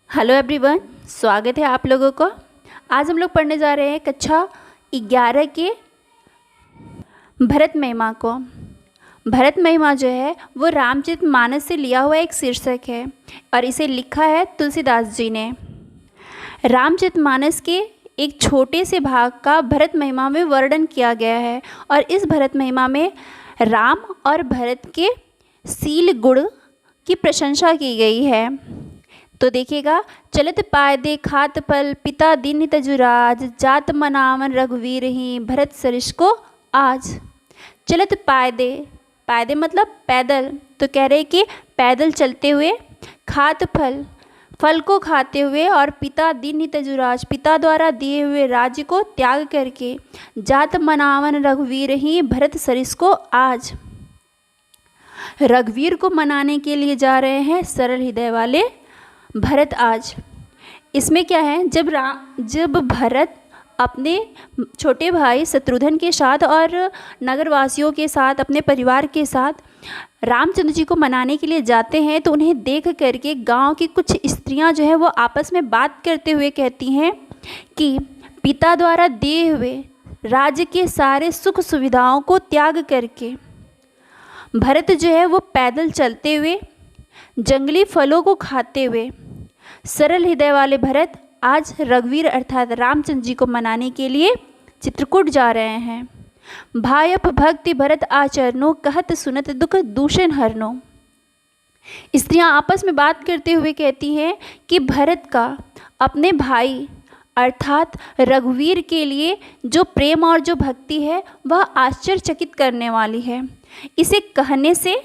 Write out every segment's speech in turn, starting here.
Hello everyone, स्वागत है आप लोगों को। आज हम लोग पढ़ने जा रहे हैं कक्षा 11 के भरत महिमा को। भरत महिमा जो है वो रामचरितमानस से लिया हुआ एक शीर्षक है और इसे लिखा है तुलसीदास जी ने। रामचरितमानस के एक छोटे से भाग का भरत महिमा में वर्णन किया गया है और इस भरत महिमा में राम और भरत के शील गुण की प्रशंसा की गई है। तो देखिएगा, चलत पायदे खात फल पिता दीन तजुराज जात मनावन रघुवीर ही भरत सरिस को आज। चलत पायदे, पायदे मतलब पैदल, तो कह रहे कि पैदल चलते हुए, खात फल, फल को खाते हुए, और पिता दीन तजुराज, पिता द्वारा दिए हुए राज्य को त्याग करके, जात मनावन रघुवीर ही भरत सरिस को आज। रघुवीर को मनाने के लिए जा रहे हैं सरल हृदय वाले भरत आज। इसमें क्या है, जब भरत अपने छोटे भाई शत्रुघ्न के साथ और नगरवासियों के साथ, अपने परिवार के साथ रामचंद्र जी को मनाने के लिए जाते हैं तो उन्हें देख करके गांव की कुछ स्त्रियां जो है वो आपस में बात करते हुए कहती हैं कि पिता द्वारा दिए हुए राज्य के सारे सुख सुविधाओं को त्याग करके भरत जो है वो पैदल चलते हुए, जंगली फलों को खाते हुए, सरल हृदय वाले भरत आज रघुवीर अर्थात रामचंद्र जी को मनाने के लिए चित्रकूट जा रहे हैं। भायप भक्ति भरत आचरणो कहत सुनत दुख दूषण हरनो। स्त्रियां आपस में बात करते हुए कहती हैं कि भरत का अपने भाई अर्थात रघुवीर के लिए जो प्रेम और जो भक्ति है वह आश्चर्यचकित करने वाली है। इसे कहने से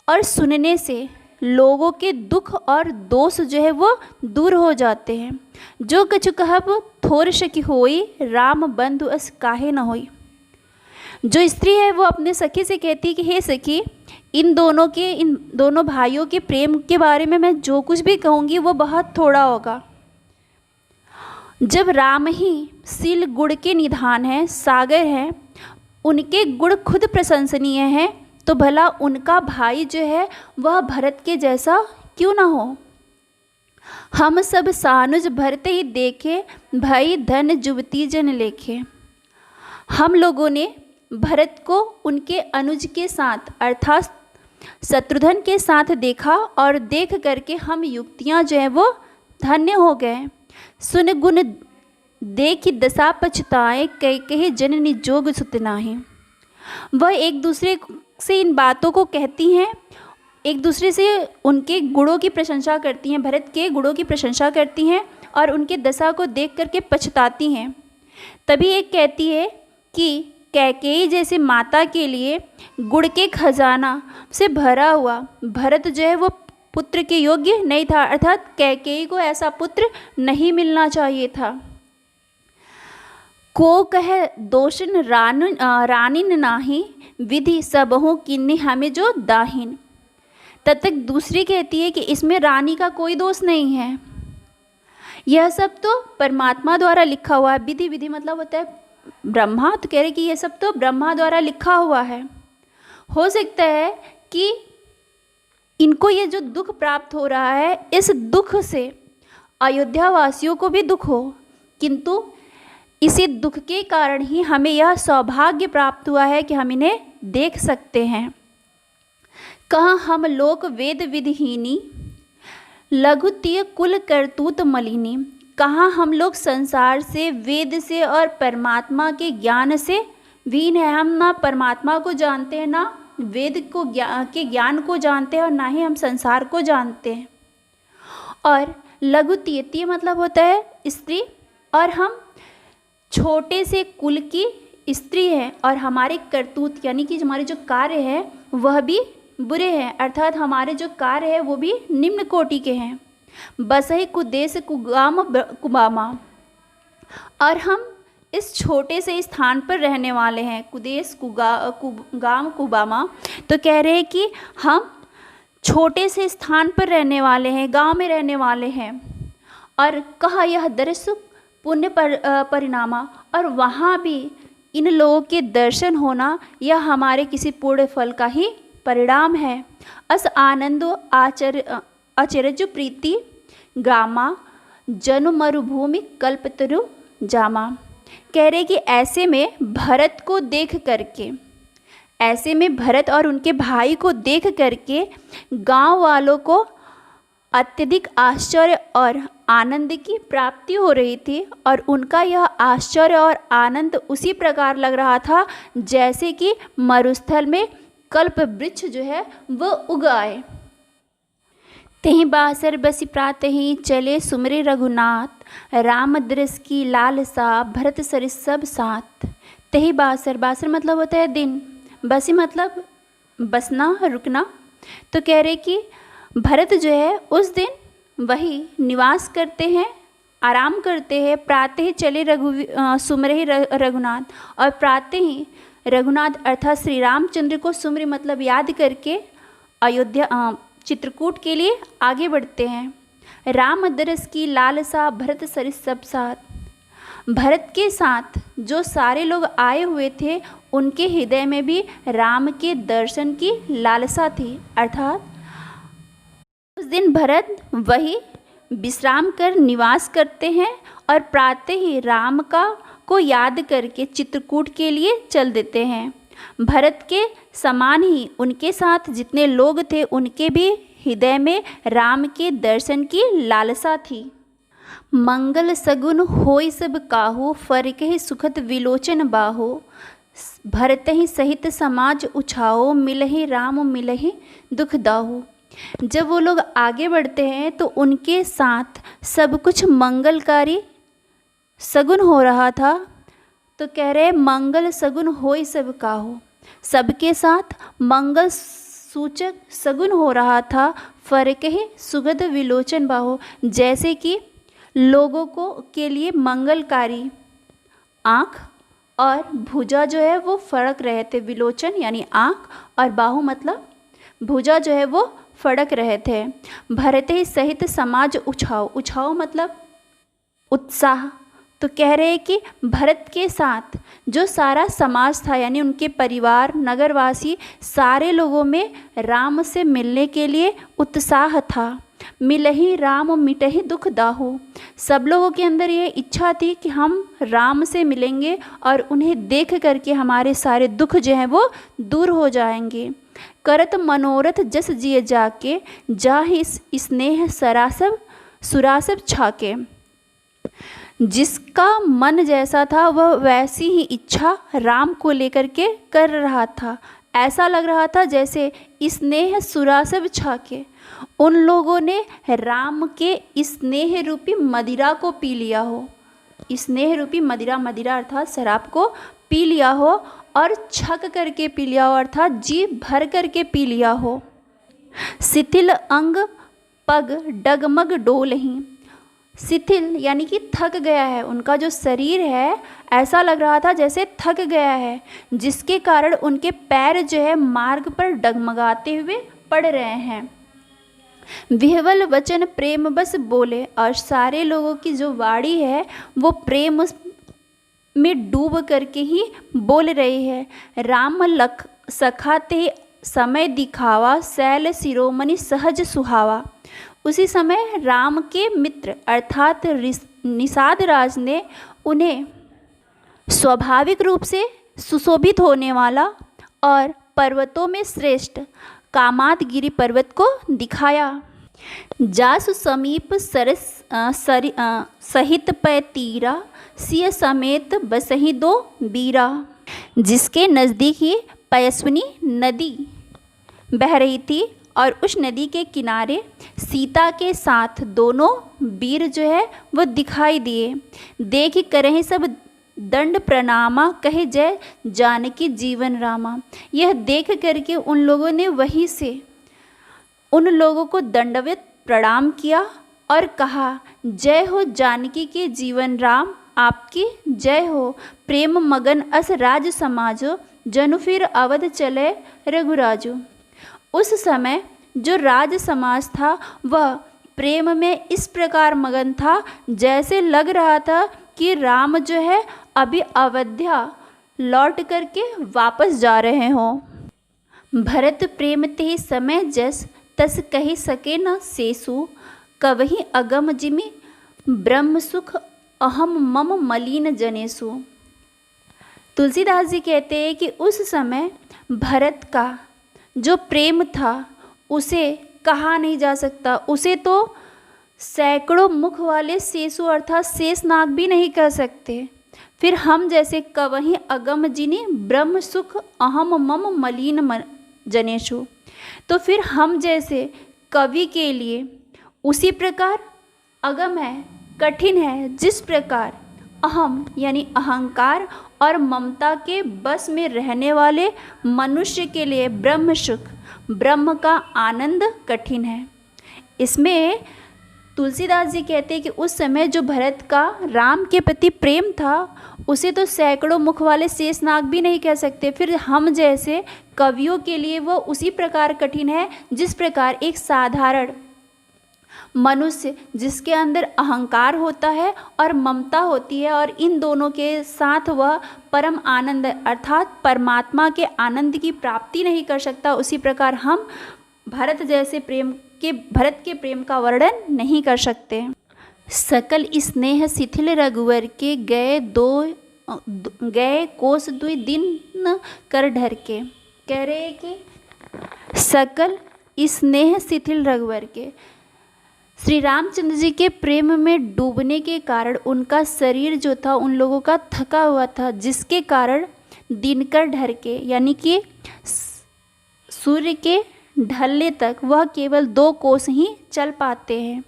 और सुनने से लोगों के दुख और दोष जो है वो दूर हो जाते हैं। जो कछु कहब थोर सखी होई राम बंधु अस काहे न होई। जो स्त्री है वो अपने सखी से कहती है कि हे सखी, इन दोनों भाइयों के प्रेम के बारे में मैं जो कुछ भी कहूँगी वो बहुत थोड़ा होगा। जब राम ही शील गुण के निधान है, सागर है, उनके गुण खुद प्रशंसनीय हैं, तो भला उनका भाई जो है वह भरत के जैसा क्यों ना हो। हम सब सानुज भरत ही देखे भाई धन जुवती जन लेखे। हम लोगों ने भरत को उनके अनुज के साथ अर्थात शत्रुघ्न के साथ देखा और देख करके हम युक्तियां जो है वो धन्य हो गए। सुन गुण देखी दशा पछताए कहे जननी जोग सुत नाहि। वह एक दूसरे से इन बातों को कहती हैं, एक दूसरे से उनके गुणों की प्रशंसा करती हैं, भरत के गुणों की प्रशंसा करती हैं और उनके दशा को देख करके पछताती हैं। तभी एक कहती है कि कैकेयी जैसे माता के लिए गुण के खजाना से भरा हुआ भरत जो है वो पुत्र के योग्य नहीं था, अर्थात कैकेयी को ऐसा पुत्र नहीं मिलना चाहिए था। को कह दोषन रानिन नाही विधि सबहों किन्नी हमें जो दाहिन। तब तक दूसरी कहती है कि इसमें रानी का कोई दोष नहीं है, यह सब तो परमात्मा द्वारा लिखा हुआ है। विधि, विधि मतलब होता है ब्रह्मा, तो कह रहे कि यह सब तो ब्रह्मा द्वारा लिखा हुआ है। हो सकता है कि इनको ये जो दुख प्राप्त हो रहा है, इस दुख से अयोध्या वासियों को भी दुख हो, किंतु इसी दुख के कारण ही हमें यह सौभाग्य प्राप्त हुआ है कि हम इन्हें देख सकते हैं। कहाँ हम लोक वेद विधिहीनी लघुतीय कुल करतूत मलिनी। कहाँ हम लोग संसार से, वेद से और परमात्मा के ज्ञान से वीन है। हम ना परमात्मा को जानते हैं, ना वेद को के ज्ञान को जानते हैं और ना ही हम संसार को जानते हैं। और लघुतीय मतलब होता है स्त्री, और हम छोटे से कुल की स्त्री हैं और हमारे करतूत यानी कि हमारे जो कार्य है वह भी बुरे हैं, अर्थात हमारे जो कार्य है वो भी निम्न कोटि के हैं। बसहि कुदेश कुगाम कुबामा, और हम इस छोटे से स्थान पर रहने वाले हैं। कुदेश कुगाम कुबामा, तो कह रहे हैं कि हम छोटे से स्थान पर रहने वाले हैं, गांव में रहने वाले हैं। और कहा यह दर्श पुण्य परिणामा, और वहाँ भी इन लोगों के दर्शन होना यह हमारे किसी पुण्य फल का ही परिणाम है। अस आनंदो आचर्य प्रीति गामा जनु मरुभूमि कल्पतरु जामा। कह रहे कि ऐसे में भरत को देख करके, ऐसे में भरत और उनके भाई को देख करके गांव वालों को अत्यधिक आश्चर्य और आनंद की प्राप्ति हो रही थी। और उनका यह आश्चर्य और आनंद उसी प्रकार लग रहा था जैसे कि मरुस्थल में कल्प वृक्ष जो है वह उग आए। तेहि बासर बसी प्रातहि चले सुमरे रघुनाथ, राम दृस की लालसा भरत सरिस सब साथ। तेहि बासर, बासर मतलब होता है दिन, बसी मतलब बसना, रुकना। तो कह रहे कि भरत जो है उस दिन वही निवास करते हैं, आराम करते हैं। प्रातः ही चले सुमरे रघुनाथ, और प्रातः ही रघुनाथ अर्थात श्री रामचंद्र को सुमरे मतलब याद करके अयोध्या चित्रकूट के लिए आगे बढ़ते हैं। राम दरस की लालसा भरत सरिस सब साथ। भरत के साथ जो सारे लोग आए हुए थे उनके हृदय में भी राम के दर्शन की लालसा थी। अर्थात उस दिन भरत वही विश्राम कर निवास करते हैं और प्रातः ही राम को याद करके चित्रकूट के लिए चल देते हैं। भरत के समान ही उनके साथ जितने लोग थे उनके भी हृदय में राम के दर्शन की लालसा थी। मंगल सगुन होय सब काहू, फरकहि सुखद विलोचन बाहो। भरतहि सहित समाज उछाओ, मिलहि राम मिलहि दुख दाहू। जब वो लोग आगे बढ़ते हैं तो उनके साथ सब कुछ मंगलकारी सगुन हो रहा था। तो कह रहे मंगल सगुन होय सब काहू, सबके साथ मंगल सूचक सगुन हो रहा था। फर्क ही सुगध विलोचन बाहो, जैसे कि लोगों को के लिए मंगलकारी आँख और भुजा जो है वो फड़क रहे थे। विलोचन यानी आँख और बाहु मतलब भुजा जो है वो फड़क रहे थे। भरत ही सहित समाज उछाओ, उछाओ मतलब उत्साह। तो कह रहे हैं कि भरत के साथ जो सारा समाज था यानी उनके परिवार नगरवासी सारे लोगों में राम से मिलने के लिए उत्साह था। मिलहि राम मिटहि दुख दाहू, सब लोगों के अंदर ये इच्छा थी कि हम राम से मिलेंगे और उन्हें देख करके हमारे सारे दुख जो हैं वो दूर हो जाएंगे। करत मनोरथ जस जिय जाके, जाहि स्नेह सरासब सुरासब छाके। जिसका मन जैसा था वह वैसी ही इच्छा राम को लेकर के कर रहा था। ऐसा लग रहा था जैसे स्नेह सुरासब छाके। उन लोगों ने राम के स्नेह रूपी मदिरा को पी लिया हो। स्नेह रूपी मदिरा, मदिरा अर्थात शराब को पी लिया हो और छक करके पी लिया हो अर्थात जी भर करके पी लिया हो। शिथिल अंग पग डगमग डोलहीं, शिथिल यानी कि थक गया है, उनका जो शरीर है ऐसा लग रहा था जैसे थक गया है, जिसके कारण उनके पैर जो है मार्ग पर डगमगाते हुए पड़ रहे हैं। विह्वल वचन प्रेम बस बोले, और सारे लोगों की जो वाणी है वो प्रेम में डूब करके ही बोल रही है। राम लख सखाते समय दिखावा, शैल शिरोमणि सहज सुहावा। उसी समय राम के मित्र अर्थात निषाद राज ने उन्हें स्वाभाविक रूप से सुशोभित होने वाला और पर्वतों में श्रेष्ठ कामादगिरि पर्वत को दिखाया। जासु समीप सरस सहित पै तीरा, सिय समेत बसहि दो बीरा। जिसके नज़दीक ही पयस्विनी नदी बह रही थी और उस नदी के किनारे सीता के साथ दोनों वीर जो है वो दिखाई दिए। देख करहि सब दंड प्रणामा, कहे जय जानकी जीवन रामा। यह देख करके उन लोगों ने वहीं से उन लोगों को दंडवत प्रणाम किया और कहा जय हो जानकी के जीवन राम, आपकी जय हो। प्रेम मगन अस राज समाजो, जनु फिर अवध चले रघुराजो। उस समय जो राज समाज था वह प्रेम में इस प्रकार मगन था जैसे लग रहा था कि राम जो है अभी अयोध्या लौट करके वापस जा रहे हों। भरत प्रेम ते समय जस, तस कही सके न सेसु। कवहि अगम जिमि ब्रह्म सुख अहम मम मलिन जनेषु। तुलसीदास जी कहते हैं कि उस समय भरत का जो प्रेम था उसे कहा नहीं जा सकता, उसे तो सैकड़ों मुख वाले शेषु अर्थात शेषनाग भी नहीं कह सकते। फिर हम जैसे कवहि अगम जिनि ब्रह्म सुख अहम मम मलिन जनेषु, तो फिर हम जैसे कवि के लिए उसी प्रकार अगम है, कठिन है, जिस प्रकार अहम यानी अहंकार और ममता के बस में रहने वाले मनुष्य के लिए ब्रह्म सुख, ब्रह्म का आनंद कठिन है। इसमें तुलसीदास जी कहते हैं कि उस समय जो भरत का राम के प्रति प्रेम था उसे तो सैकड़ों मुख वाले शेषनाग भी नहीं कह सकते, फिर हम जैसे कवियों के लिए वो उसी प्रकार कठिन है जिस प्रकार एक साधारण मनुष्य जिसके अंदर अहंकार होता है और ममता होती है और इन दोनों के साथ वह परम आनंद अर्थात परमात्मा के आनंद की प्राप्ति नहीं कर सकता, उसी प्रकार हम भरत के प्रेम का वर्णन नहीं कर सकते। सकल स्नेह शिथिल रघुवर के गए कोस दुई दिन कर ढर के। कह रहे हैं कि सकल स्नेह शिथिल रघुवर के, श्री रामचंद्र जी के प्रेम में डूबने के कारण उनका शरीर जो था उन लोगों का थका हुआ था, जिसके कारण दिनकर ढर के यानी कि सूर्य के ढलने तक वह केवल 2 कोस ही चल पाते हैं।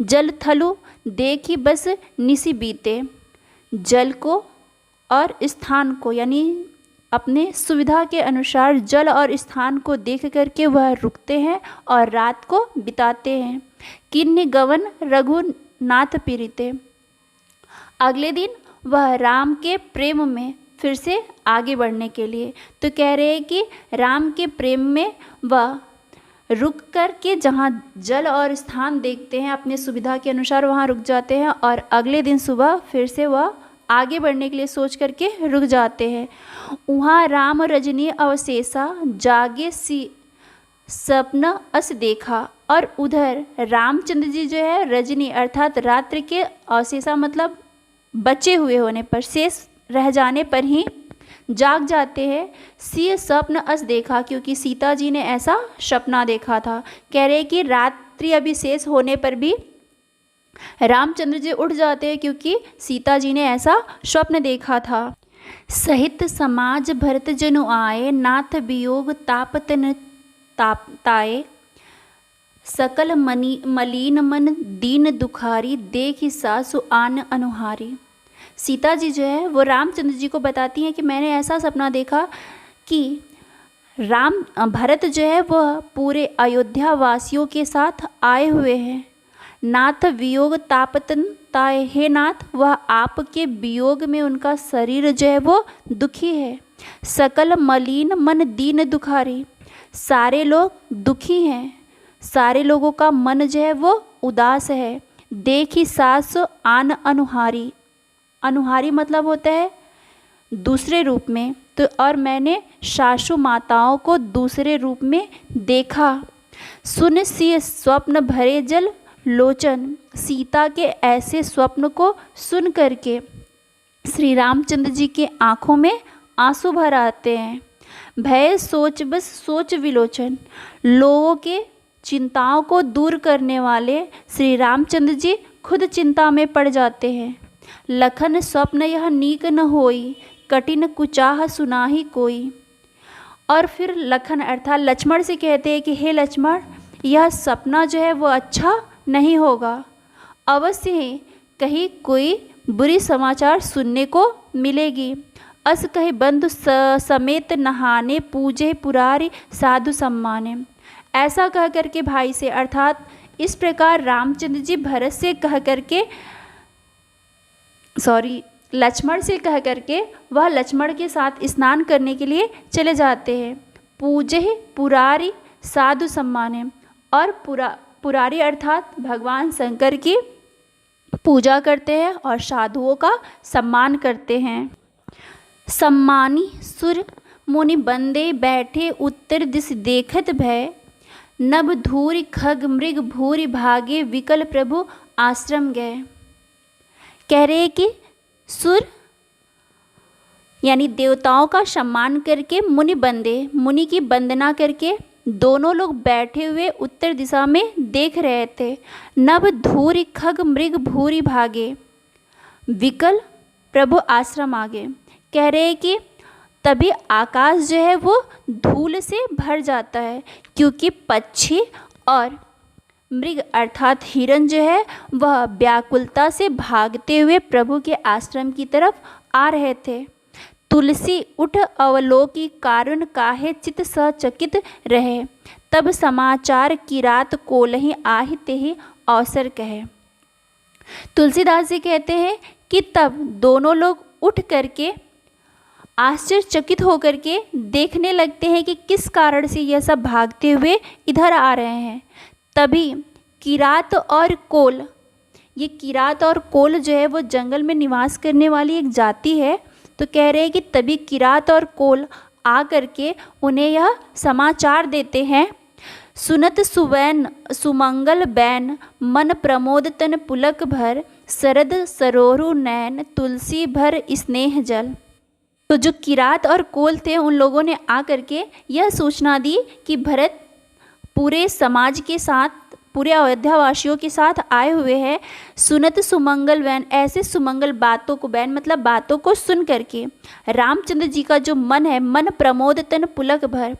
जल थलु देखी बस निसी बीते, जल को और स्थान को यानी अपने सुविधा के अनुसार जल और स्थान को देख करके वह रुकते हैं और रात को बिताते हैं। किन्नि गवन रघुनाथ पीड़िते, अगले दिन वह राम के प्रेम में फिर से आगे बढ़ने के लिए, तो कह रहे हैं कि राम के प्रेम में वह रुक कर के जहाँ जल और स्थान देखते हैं अपने सुविधा के अनुसार वहाँ रुक जाते हैं और अगले दिन सुबह फिर से वह आगे बढ़ने के लिए सोच करके रुक जाते हैं। वहाँ राम रजनी अवशेषा जागे सी सपना अस देखा, और उधर रामचंद्र जी जो है रजनी अर्थात रात्रि के अवशेषा मतलब बचे हुए होने पर, शेष रह जाने पर ही जाग जाते हैं। सी स्वप्न अस देखा, क्योंकि सीता जी ने ऐसा सपना देखा था। कह रहे कि रात्रि अभी शेष होने पर भी रामचंद्र जी उठ जाते हैं क्योंकि सीता जी ने ऐसा स्वप्न देखा था। सहित समाज भरत जनु आए, नाथ वियोग तापतन ताए, सकल मलिन मन दीन दुखारी, देखी सासु आन अनुहारी। सीता जी जो है वो रामचंद्र जी को बताती हैं कि मैंने ऐसा सपना देखा कि भरत जो है वह पूरे अयोध्या वासियों के साथ आए हुए हैं। नाथ वियोग तापतन ताए, हे नाथ वह आपके वियोग में उनका शरीर जो है वो दुखी है। सकल मलिन मन दीन दुखारी, सारे लोग दुखी हैं, सारे लोगों का मन जो है वो उदास है। देखी सास आन अनुहारी, अनुहारी मतलब होता है दूसरे रूप में, तो और मैंने सासु माताओं को दूसरे रूप में देखा। सुन सी स्वप्न भरे जल लोचन, सीता के ऐसे स्वप्न को सुन करके श्री रामचंद्र जी के आँखों में आंसू भर आते हैं। भय सोच बस सोच विलोचन, लोगों के चिंताओं को दूर करने वाले श्री रामचंद्र जी खुद चिंता में पड़ जाते हैं। लखन स्वप्न यह नीक न होई, कठिन कुचाह सुनाही कोई। और फिर लखन अर्थात लक्ष्मण से कहते हैं कि हे लक्ष्मण यह सपना जो है वो अच्छा नहीं होगा, अवश्य ही कहीं कोई बुरी समाचार सुनने को मिलेगी। अस कहे बंधु समेत नहाने, पूजे पुरारी साधु सम्माने। ऐसा कह करके भाई से अर्थात इस प्रकार रामचंद्र जी भरत से कह करके लक्ष्मण से कह करके वह लक्ष्मण के साथ स्नान करने के लिए चले जाते हैं। पूजे पुरारी साधु सम्माने, और पुरारी अर्थात भगवान शंकर की पूजा करते हैं और साधुओं का सम्मान करते हैं। सम्मानी सुर मुनि बंदे बैठे, उत्तर दिश देखत भय, नभ धूरि खग मृग भूरि भागे विकल प्रभु आश्रम गए। कह रहे हैं कि सुर यानी देवताओं का सम्मान करके मुनि बंदे, मुनि की वंदना करके दोनों लोग बैठे हुए उत्तर दिशा में देख रहे थे। नभ धूरि खग मृग भूरि भागे विकल प्रभु आश्रम आगे। कह रहे हैं कि तभी आकाश जो है वो धूल से भर जाता है, क्योंकि पक्षी और मृग अर्थात हिरण जो है वह व्याकुलता से भागते हुए प्रभु के आश्रम की तरफ आ रहे थे। तुलसी उठ अवलोकी कारण काहे चित सचकित रहे, तब समाचार की रात कोलहि आहि तेहि अवसर कहे। तुलसीदास जी कहते हैं कि तब दोनों लोग उठ करके आश्चर्यचकित होकर के देखने लगते हैं कि किस कारण से यह सब भागते हुए इधर आ रहे हैं। तभी किरात और कोल, ये किरात और कोल जो है वो जंगल में निवास करने वाली एक जाति है। तो कह रहे हैं कि तभी किरात और कोल आ करके उन्हें यह समाचार देते हैं। सुनत सुवैन सुमंगल बैन मन प्रमोद तन पुलक भर, शरद सरोरु नैन तुलसी भर स्नेह जल। तो जो किरात और कोल थे उन लोगों ने आ करके यह सूचना दी कि भरत पूरे समाज के साथ, पूरे अयोध्या वासियों के साथ आए हुए हैं। सुनत सुमंगल बैन, ऐसे सुमंगल बातों को, बैन मतलब बातों को सुन करके रामचंद्र जी का जो मन है, मन प्रमोद तन पुलक भर,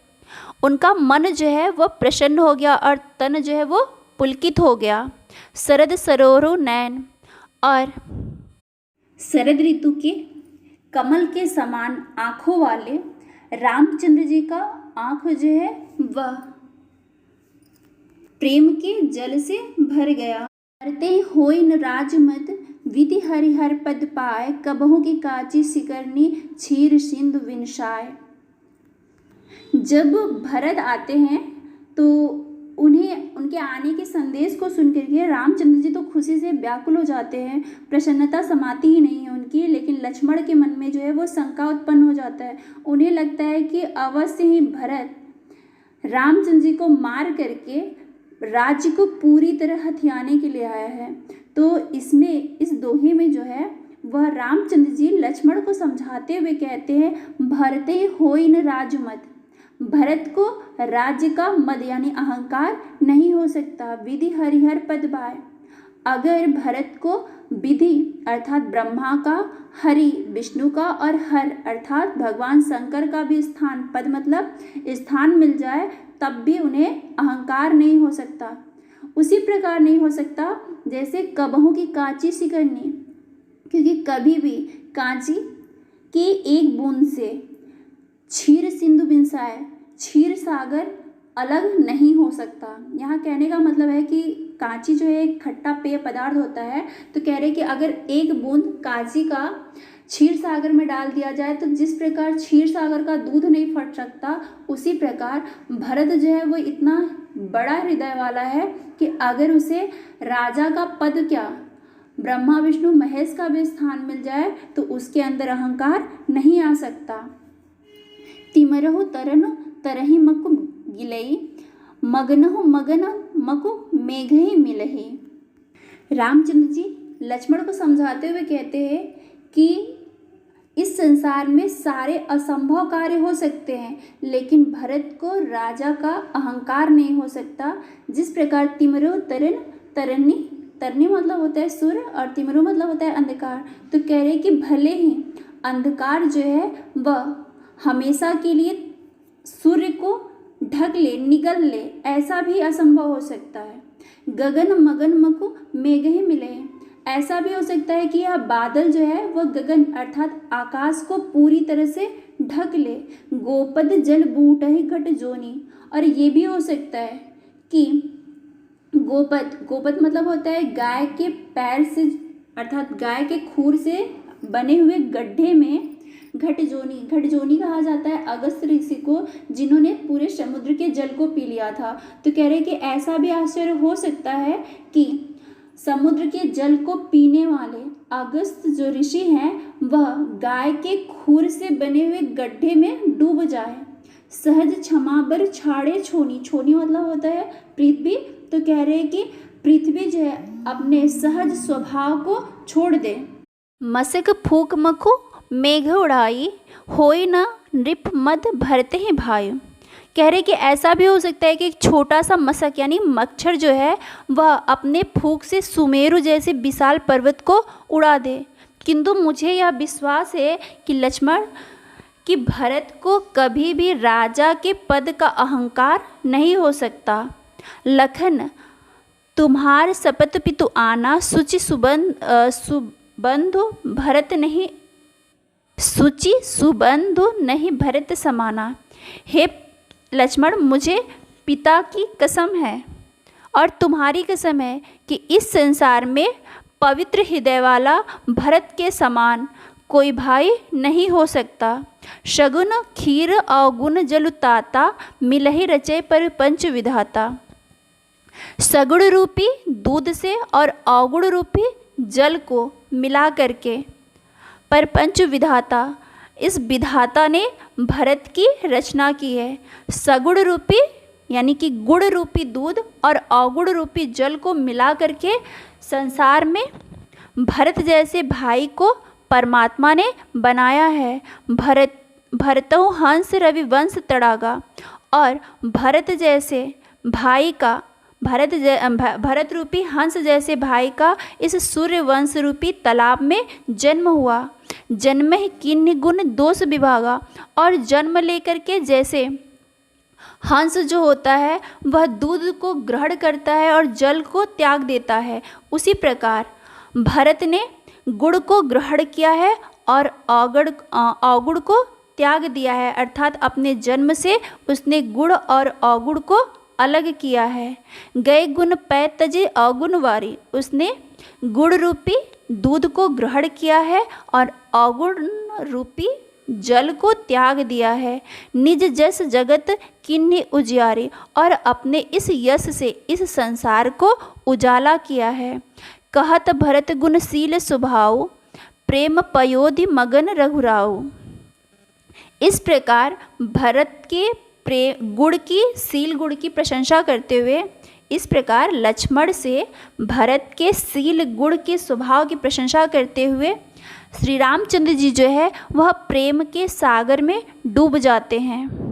उनका मन जो है वह प्रसन्न हो गया और तन जो है वो पुलकित हो गया। शरद सरोरु नैन, और शरद ऋतु के कमल के समान आँखों वाले रामचंद्र जी का आँख जो है वह प्रेम के जल से भर गया। करते होइन राजमत विधि हरिहर पद पाए, कबहू की काची सिकरनी क्षीर सिंधु विनसाय। जब भरत आते हैं तो उन्हें उनके आने के संदेश को सुनकर के रामचंद्र जी तो खुशी से व्याकुल हो जाते हैं, प्रसन्नता समाती ही नहीं है उनकी। लेकिन लक्ष्मण के मन में जो है वो शंका उत्पन्न हो जाता है। उन्हें लगता है कि अवश्य ही भरत रामचंद्र जी को मार करके राज्य को पूरी तरह हथियाने के लिए आया है। तो इसमें, इस दोहे में जो है वह रामचंद्र जी लक्ष्मण को समझाते हुए कहते हैं, भरते होइन राजमद, भरत को राज्य का मद यानी अहंकार नहीं हो सकता। विधि हरिहर पद पाए, अगर भरत को विधि अर्थात ब्रह्मा का, हरि विष्णु का और हर अर्थात भगवान शंकर का भी स्थान, पद मतलब स्थान मिल जाए, तब भी उन्हें अहंकार नहीं हो सकता। उसी प्रकार नहीं हो सकता जैसे कबहू की कांची सिकरनी, क्योंकि कभी भी कांची के एक बूंद से क्षीर सिंधु बिनसाए, क्षीर सागर अलग नहीं हो सकता। यहाँ कहने का मतलब है कि कांची जो है एक खट्टा पेय पदार्थ होता है। तो कह रहे कि अगर एक बूंद कांची का क्षीर सागर में डाल दिया जाए तो जिस प्रकार क्षीर सागर का दूध नहीं फट सकता, उसी प्रकार भरत जो है वो इतना बड़ा हृदय वाला है कि अगर उसे राजा का पद क्या, ब्रह्मा विष्णु महेश का भी स्थान मिल जाए तो उसके अंदर अहंकार नहीं आ सकता। तिमरहु तरन तरही मकु गिलई, मगनहु मगन मकु मेघही मिलही। रामचंद्र जी लक्ष्मण को समझाते हुए कहते हैं कि इस संसार में सारे असंभव कार्य हो सकते हैं, लेकिन भरत को राजा का अहंकार नहीं हो सकता। जिस प्रकार तिमरो तरन, तरनी, तरनी मतलब होता है सूर्य और तिमरो मतलब होता है अंधकार। तो कह रहे कि भले ही अंधकार जो है वह हमेशा के लिए सूर्य को ढक ले, निगल ले, ऐसा भी असंभव हो सकता है। गगन मगन मकु मेघ ही मिले, ऐसा भी हो सकता है कि यह बादल जो है वह गगन अर्थात आकाश को पूरी तरह से ढक ले। गोपद जल बूट ही घट जोनी, और ये भी हो सकता है कि गोपद, गोपद मतलब होता है गाय के पैर से अर्थात गाय के खूर से बने हुए गड्ढे में घटजोनी, घटजोनी कहा जाता है अगस्त ऋषि को, जिन्होंने पूरे समुद्र के जल को पी लिया था। तो कह रहे कि ऐसा भी आश्चर्य हो सकता है कि समुद्र के जल को पीने वाले अगस्त जो ऋषि हैं वह गाय के खूर से बने हुए गड्ढे में डूब जाए। सहज क्षमा बर छाड़े छोनी, छोनी मतलब होता है पृथ्वी। तो कह रहे हैं कि पृथ्वी जो है अपने सहज स्वभाव को छोड़ दे। मसक फूक मखो मेघ उड़ाई, होई न नृप मद भरते हैं भाई। कह रहे कि ऐसा भी हो सकता है कि एक छोटा सा मशक यानी मच्छर जो है वह अपने फूंक से सुमेरु जैसे विशाल पर्वत को उड़ा दे, किंतु मुझे यह विश्वास है कि लक्ष्मण कि भरत को कभी भी राजा के पद का अहंकार नहीं हो सकता। लखन तुम्हार शपथ पितु आना, सुचि सुबंधु भरत नहीं, सुचि सुबंधु नहीं भरत समाना। हे लक्ष्मण, मुझे पिता की कसम है और तुम्हारी कसम है कि इस संसार में पवित्र हृदय वाला भरत के समान कोई भाई नहीं हो सकता। शगुन खीर अवगुण जलुताता, मिलहि रचय पर पंच विधाता। सगुण रूपी दूध से और अवगुण रूपी जल को मिला करके परपंच विधाता, इस विधाता ने भरत की रचना की है। सगुण रूपी यानी कि गुण रूपी दूध और अवगुण रूपी जल को मिला करके संसार में भरत जैसे भाई को परमात्मा ने बनाया है। भरतहु हंस रवि वंश तड़ागा, और भरत जैसे भाई का भरत रूपी हंस जैसे भाई का इस सूर्य वंश रूपी तालाब में जन्म हुआ। जन्म ही किन्नी गुण दोष विभागा, और जन्म लेकर के जैसे हंस जो होता है वह दूध को ग्रहण करता है और जल को त्याग देता है, उसी प्रकार भरत ने गुण को ग्रहण किया है और अवगुण को त्याग दिया है, अर्थात अपने जन्म से उसने गुण और अवगुण को अलग किया है। गए गुण पै तजे अवगुण वारी, उसने गुण रूपी दूध को ग्रहण किया है और अवगुण रूपी जल को त्याग दिया है। निज जस जगत किन्हीं उजियारे, और अपने इस यश से इस संसार को उजाला किया है। कहत भरत गुणशील स्वभाव, प्रेम पयोधि मगन रघुराऊ। इस प्रकार भरत के गुण की शील गुण की प्रशंसा करते हुए इस प्रकार लक्ष्मण से भरत के शील गुण के स्वभाव की प्रशंसा करते हुए श्री रामचंद्र जी जो है वह प्रेम के सागर में डूब जाते हैं।